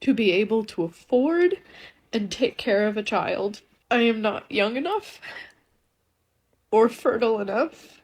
to be able to afford and take care of a child. I am not young enough or fertile enough.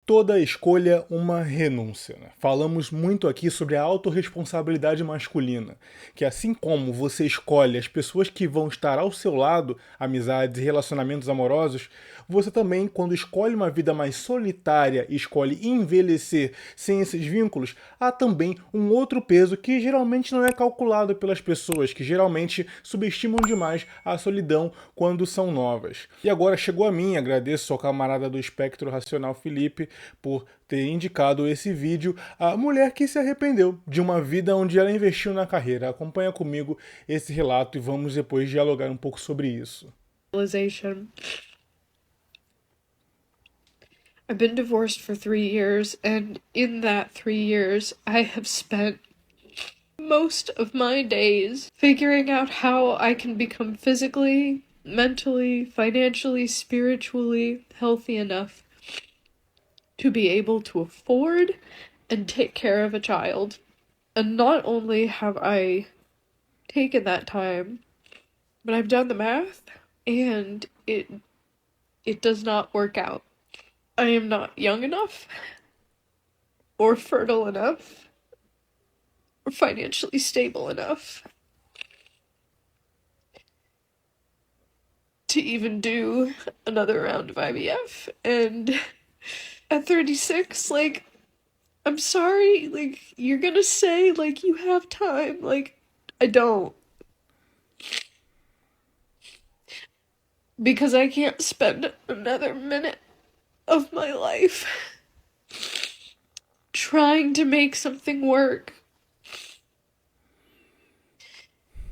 Toda escolha uma renúncia, né? Falamos muito aqui sobre a autorresponsabilidade masculina, que assim como você escolhe as pessoas que vão estar ao seu lado, amizades e relacionamentos amorosos, você também, quando escolhe uma vida mais solitária e escolhe envelhecer sem esses vínculos, há também um outro peso que geralmente não é calculado pelas pessoas, que geralmente subestimam demais a solidão quando são novas. E agora chegou a mim, agradeço ao camarada do Espectro Racional Felipe por ter indicado esse vídeo, a mulher que se arrependeu de uma vida onde ela investiu na carreira. Acompanha comigo esse relato e vamos depois dialogar um pouco sobre isso. I've been divorced for 3 years, and in that 3 years, I have spent most of my days figuring out how I can become physically, mentally, financially, spiritually healthy enough to be able to afford and take care of a child. And not only have I taken that time, but I've done the math, and it does not work out. I am not young enough or fertile enough or financially stable enough to even do another round of IVF. And at 36, like, I'm sorry, like, you're gonna say, like, you have time. Like, I don't. Because I can't spend another minute of my life trying to make something work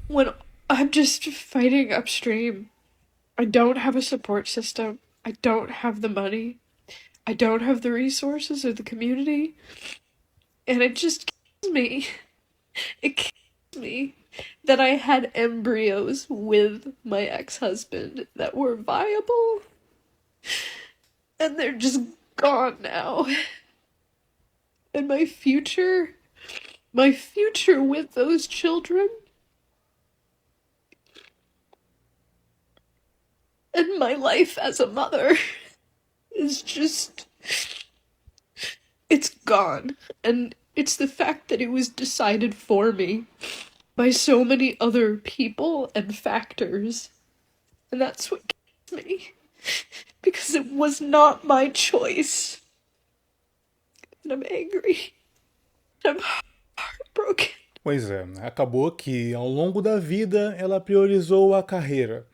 when I'm just fighting upstream. I don't have a support system. I don't have the money. I don't have the resources or the community. And it just kills me. It kills me that I had embryos with my ex-husband that were viable. And they're just gone now. And my future with those children and my life as a mother is just, it's gone. And it's the fact that it was decided for me by so many other people and factors. And that's what kills me. Because it was not my choice. And I'm angry. I'm heartbroken. Pois é, acabou que ao longo da vida ela priorizou a carreira.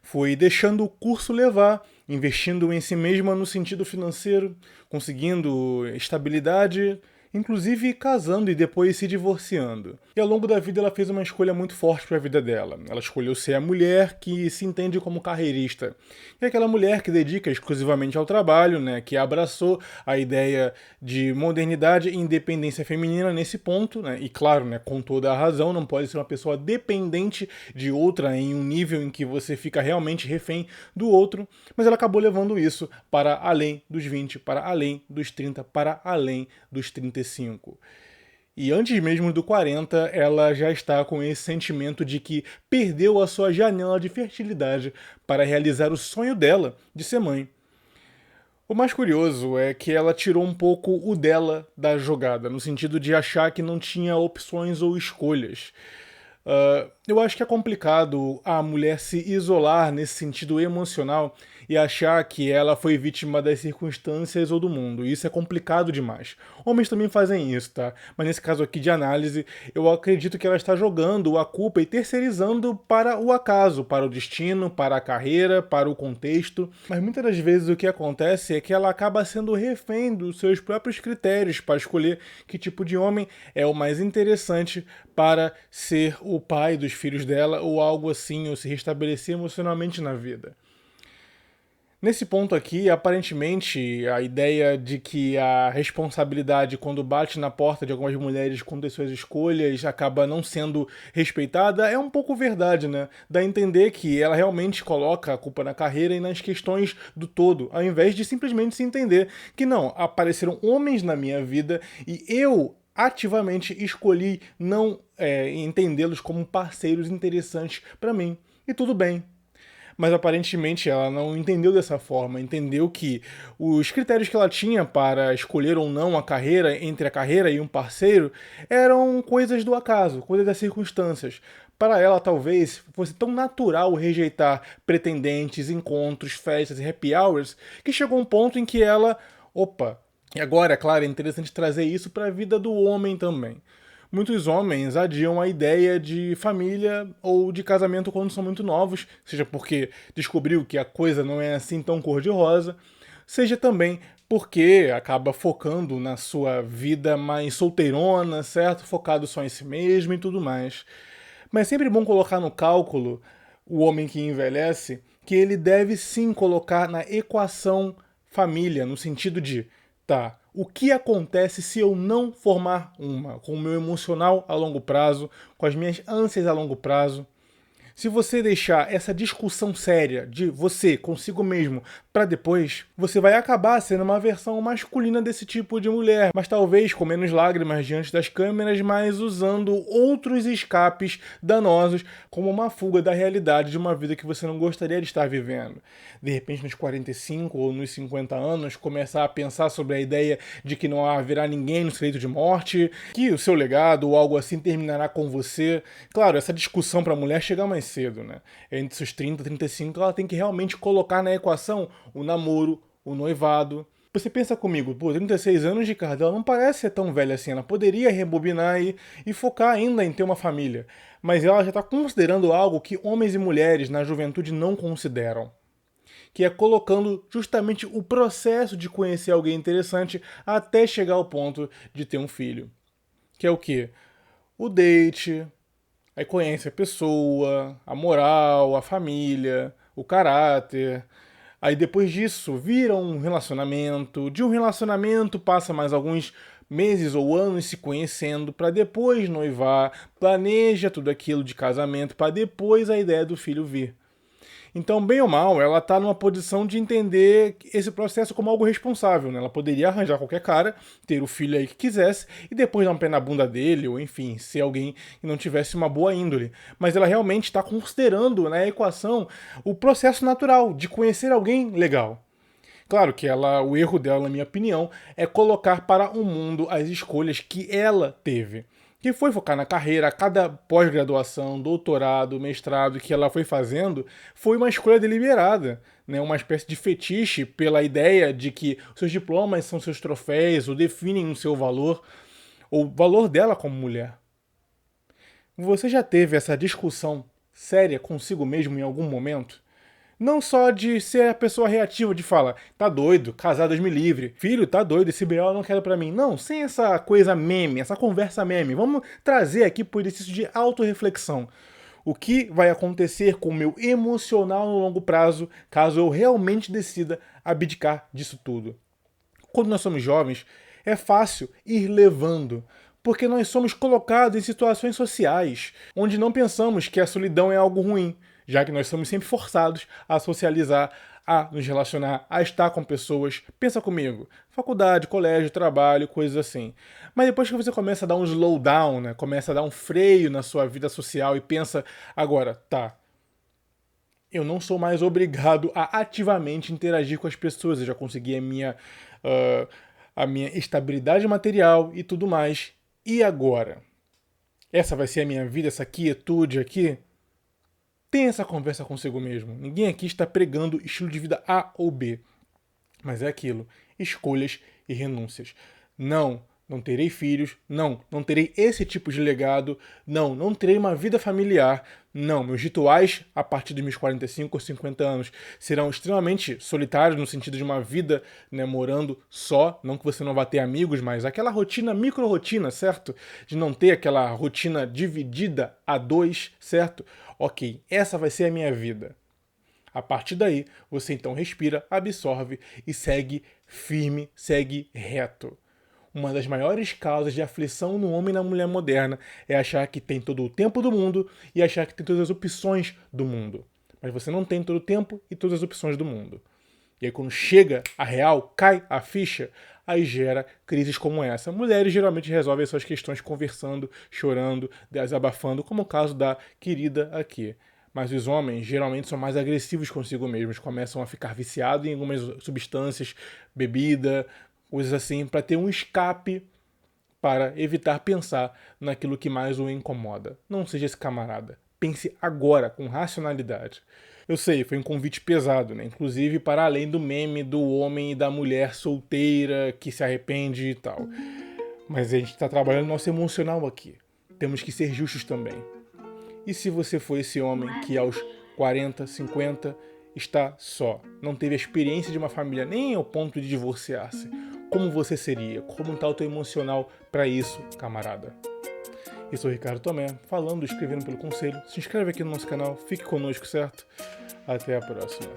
Foi deixando o curso levar, investindo em si mesma no sentido financeiro, conseguindo estabilidade, inclusive casando e depois se divorciando. E ao longo da vida ela fez uma escolha muito forte para a vida dela. Ela escolheu ser a mulher que se entende como carreirista. E aquela mulher que dedica exclusivamente ao trabalho, né, que abraçou a ideia de modernidade e independência feminina nesse ponto, né, e claro, né, com toda a razão, não pode ser uma pessoa dependente de outra em um nível em que você fica realmente refém do outro, mas ela acabou levando isso para além dos 20, para além dos 30, para além dos 35. E antes mesmo do 40, ela já está com esse sentimento de que perdeu a sua janela de fertilidade para realizar o sonho dela de ser mãe. O mais curioso é que ela tirou um pouco o dela da jogada, no sentido de achar que não tinha opções ou escolhas. Eu acho que é complicado a mulher se isolar nesse sentido emocional e achar que ela foi vítima das circunstâncias ou do mundo. Isso é complicado demais. Homens também fazem isso, tá? Mas nesse caso aqui de análise, eu acredito que ela está jogando a culpa e terceirizando para o acaso, para o destino, para a carreira, para o contexto. Mas muitas das vezes o que acontece é que ela acaba sendo refém dos seus próprios critérios para escolher que tipo de homem é o mais interessante para ser o pai dos filhos dela ou algo assim, ou se restabelecer emocionalmente na vida. Nesse ponto aqui, aparentemente, a ideia de que a responsabilidade, quando bate na porta de algumas mulheres quanto às suas escolhas, acaba não sendo respeitada, é um pouco verdade, né? Dá a entender que ela realmente coloca a culpa na carreira e nas questões do todo, ao invés de simplesmente se entender que não, apareceram homens na minha vida e eu ativamente escolhi não entendê-los como parceiros interessantes para mim. E tudo bem, mas aparentemente ela não entendeu dessa forma, entendeu que os critérios que ela tinha para escolher ou não a carreira, entre a carreira e um parceiro, eram coisas do acaso, coisas das circunstâncias. Para ela, talvez, fosse tão natural rejeitar pretendentes, encontros, festas e happy hours, que chegou um ponto em que ela, opa, e agora, é claro, é interessante trazer isso para a vida do homem também. Muitos homens adiam a ideia de família ou de casamento quando são muito novos, seja porque descobriu que a coisa não é assim tão cor-de-rosa, seja também porque acaba focando na sua vida mais solteirona, certo? Focado só em si mesmo e tudo mais. Mas é sempre bom colocar no cálculo o homem que envelhece que ele deve sim colocar na equação família, no sentido de, tá, o que acontece se eu não formar uma, com o meu emocional a longo prazo, com as minhas ânsias a longo prazo? Se você deixar essa discussão séria de você consigo mesmo para depois, você vai acabar sendo uma versão masculina desse tipo de mulher, mas talvez com menos lágrimas diante das câmeras, mas usando outros escapes danosos como uma fuga da realidade de uma vida que você não gostaria de estar vivendo. De repente, nos 45 ou nos 50 anos, começar a pensar sobre a ideia de que não haverá ninguém no seu leito de morte, que o seu legado ou algo assim terminará com você. Claro, essa discussão para a mulher chega mais cedo, né? Entre seus 30 e 35, ela tem que realmente colocar na equação o namoro, o noivado. Você pensa comigo, pô, 36 anos, Ricardo, ela não parece ser tão velha assim, ela poderia rebobinar e focar ainda em ter uma família. Mas ela já está considerando algo que homens e mulheres na juventude não consideram. Que é colocando justamente o processo de conhecer alguém interessante até chegar ao ponto de ter um filho. Que é o quê? O date, aí conhece a pessoa, a moral, a família, o caráter. Aí depois disso vira um relacionamento. De um relacionamento passa mais alguns meses ou anos se conhecendo para depois noivar, planeja tudo aquilo de casamento para depois a ideia do filho vir. Então, bem ou mal, ela está numa posição de entender esse processo como algo responsável, né? Ela poderia arranjar qualquer cara, ter o filho aí que quisesse, e depois dar um pé na bunda dele, ou enfim, ser alguém que não tivesse uma boa índole. Mas ela realmente está considerando na equação o processo natural de conhecer alguém legal. Claro que o erro dela, na minha opinião, é colocar para o mundo as escolhas que ela teve. Que foi focar na carreira, cada pós-graduação, doutorado, mestrado que ela foi fazendo, foi uma escolha deliberada, né? Uma espécie de fetiche pela ideia de que seus diplomas são seus troféus ou definem o seu valor, ou o valor dela como mulher. Você já teve essa discussão séria consigo mesmo em algum momento? Não só de ser a pessoa reativa, de falar, tá doido, casar Deus me livre, filho, tá doido, esse BO eu não quero pra mim. Não, sem essa coisa meme, essa conversa meme. Vamos trazer aqui por exercício de autorreflexão. O que vai acontecer com o meu emocional no longo prazo, caso eu realmente decida abdicar disso tudo? Quando nós somos jovens, é fácil ir levando, porque nós somos colocados em situações sociais onde não pensamos que a solidão é algo ruim, já que nós somos sempre forçados a socializar, a nos relacionar, a estar com pessoas. Pensa comigo, faculdade, colégio, trabalho, coisas assim. Mas depois que você começa a dar um slowdown, né, começa a dar um freio na sua vida social e pensa, agora, tá, eu não sou mais obrigado a ativamente interagir com as pessoas. Eu já consegui uh, a minha estabilidade material e tudo mais. E agora? Essa vai ser a minha vida, essa quietude aqui? Tenha essa conversa consigo mesmo. Ninguém aqui está pregando estilo de vida A ou B. Mas é aquilo. Escolhas e renúncias. Não, não terei filhos. Não, não terei esse tipo de legado. Não, não terei uma vida familiar. Não, meus rituais a partir dos meus 45 ou 50 anos serão extremamente solitários no sentido de uma vida, né, morando só. Não que você não vá ter amigos, mas aquela rotina, micro-rotina, certo? De não ter aquela rotina dividida a dois, certo? Ok, essa vai ser a minha vida. A partir daí, você então respira, absorve e segue firme, segue reto. Uma das maiores causas de aflição no homem e na mulher moderna é achar que tem todo o tempo do mundo e achar que tem todas as opções do mundo. Mas você não tem todo o tempo e todas as opções do mundo. E aí quando chega a real, cai a ficha, aí gera crises como essa. Mulheres geralmente resolvem suas questões conversando, chorando, desabafando, como o caso da querida aqui. Mas os homens geralmente são mais agressivos consigo mesmos, começam a ficar viciados em algumas substâncias, bebida, coisas assim, para ter um escape para evitar pensar naquilo que mais o incomoda. Não seja esse camarada. Pense agora, com racionalidade. Eu sei, foi um convite pesado, né? Inclusive para além do meme do homem e da mulher solteira que se arrepende e tal. Mas a gente está trabalhando nosso emocional aqui. Temos que ser justos também. E se você for esse homem que aos 40, 50 está só, não teve a experiência de uma família nem ao ponto de divorciar-se, como você seria? Como está o teu emocional para isso, camarada? Eu sou o Ricardo Tomé, falando e escrevendo pelo Conselho. Se inscreve aqui no nosso canal, fique conosco, certo? Até a próxima.